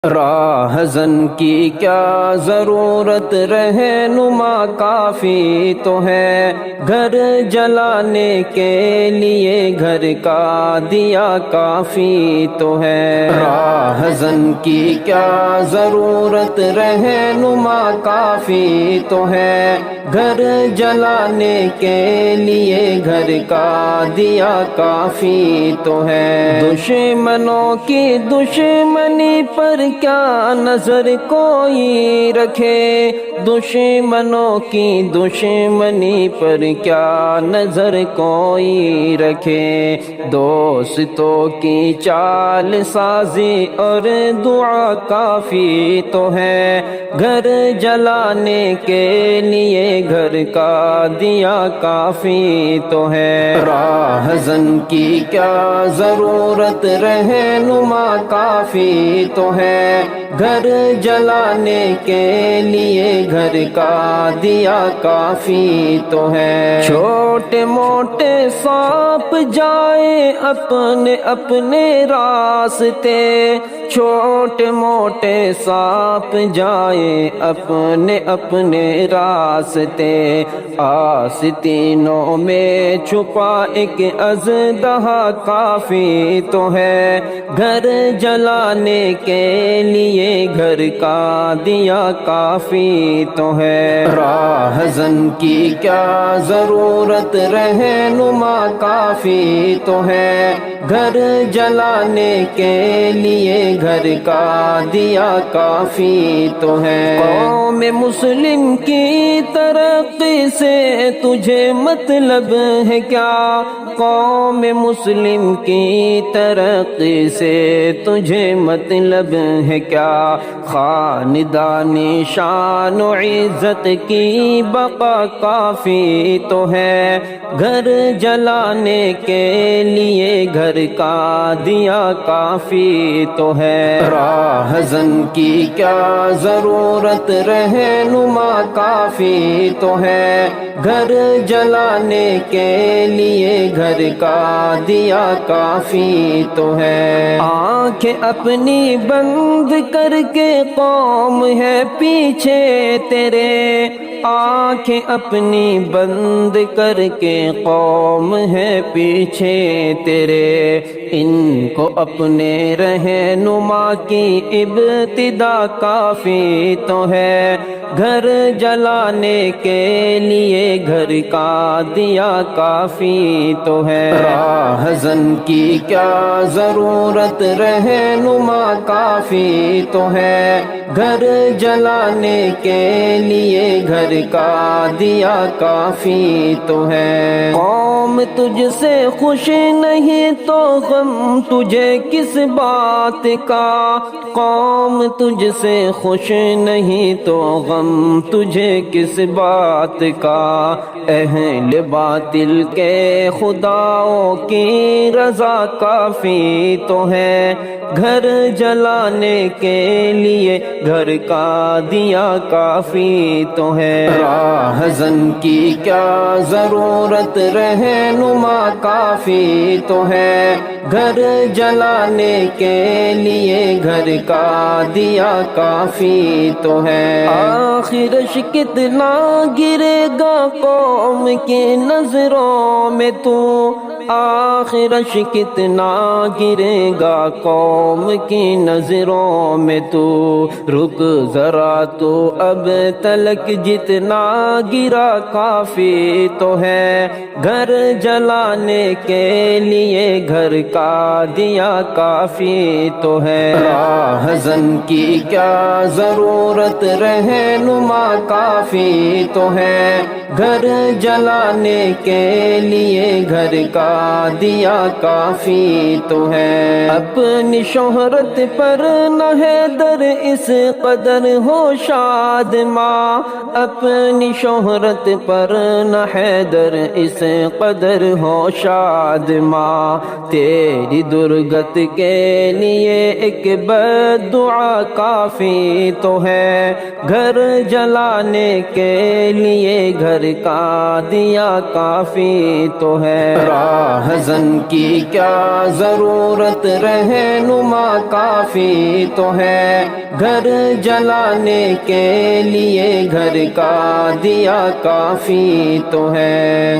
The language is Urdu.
راہزن کی کیا ضرورت، رہنما کافی تو ہے، گھر جلانے کے لیے گھر کا دیا کافی تو ہے۔ راہزن کی کیا ضرورت، رہنما کافی تو ہے، گھر جلانے کے لیے گھر کا دیا کافی تو ہے۔ دشمنوں کی دشمنی پر کیا نظر کوئی رکھے، دشمنوں کی دشمنی پر کیا نظر کوئی رکھے، دوستوں کی چال سازی اور دعا کافی تو ہے، گھر جلانے کے لیے گھر کا دیا کافی تو ہے۔ راہزن کی کیا ضرورت، رہنما کافی تو ہے، گھر جلانے کے لیے گھر کا دیا کافی تو ہے۔ چھوٹے موٹے سانپ جائے اپنے اپنے راستے، چھوٹے موٹے سانپ جائے اپنے اپنے راستے، آستینوں میں چھپا ایک اژدہا کافی تو ہے، گھر جلانے کے لیے گھر کا دیا کافی تو ہے۔ راہزن کی کیا ضرورت، رہنما کافی تو ہے، گھر جلانے کے لیے گھر کا دیا کافی تو ہے۔ قوم مسلم کی ترقی سے تجھے مطلب ہے کیا، قوم مسلم کی ترقی سے تجھے مطلب ہے کیا، خاندانی شان و عزت کی بقا کافی تو ہے، گھر جلانے کے لیے گھر کا دیا کافی تو ہے۔ راہزن کی کیا ضرورت، رہنما کافی تو ہے، گھر جلانے کے لیے گھر کا دیا کافی تو ہے۔ آنکھیں اپنی بند کر کے قوم ہے پیچھے تیرے، آنکھیں اپنی بند کر کے قوم ہے پیچھے تیرے، ان کو اپنے رہنما کی ابتدا کافی تو ہے، گھر جلانے کے لیے گھر کا دیا کافی تو ہے۔ راہزن کی کیا ضرورت، رہنما کافی تو ہے، گھر جلانے کے لیے گھر کا دیا کافی تو ہے۔ قوم تجھ سے خوش نہیں تو غم تجھے کس بات کا، قوم تجھ سے خوش نہیں تو غم تجھے کس بات کا، اہل باطل کے خداؤں کی رضا کافی تو ہے، گھر جلانے کے لیے گھر کا دیا کافی تو ہے۔ راہزن کی کیا ضرورت، رہنما کافی تو ہے، گھر جلانے کے لیے گھر کا دیا کافی تو ہے۔ آخرش کتنا گرے گا قوم کی نظروں میں تو، آخرش کتنا گرے گا قوم کی نظروں میں تو، رک ذرا تو اب تلک جتنا گرا کافی تو ہے، گھر جلانے کے لیے گھر کا دیا کافی تو ہے۔ راہزن کی کیا ضرورت، رہنما کافی تو ہے، گھر جلانے کے لیے گھر کا دیا کافی تو ہے۔ اپنی شہرت پر نہ حیدر اس قدر ہو شاد ماں، اپنی شہرت پر نہ حیدر اس قدر ہو شاد ماں، تیری درگت کے لیے ایک بد دعا کافی تو ہے، گھر جلانے کے لیے گھر گھر کا دیا کافی تو ہے۔ راہزن کی کیا ضرورت رہنما کافی تو ہے، گھر جلانے کے لیے گھر کا دیا کافی تو ہے۔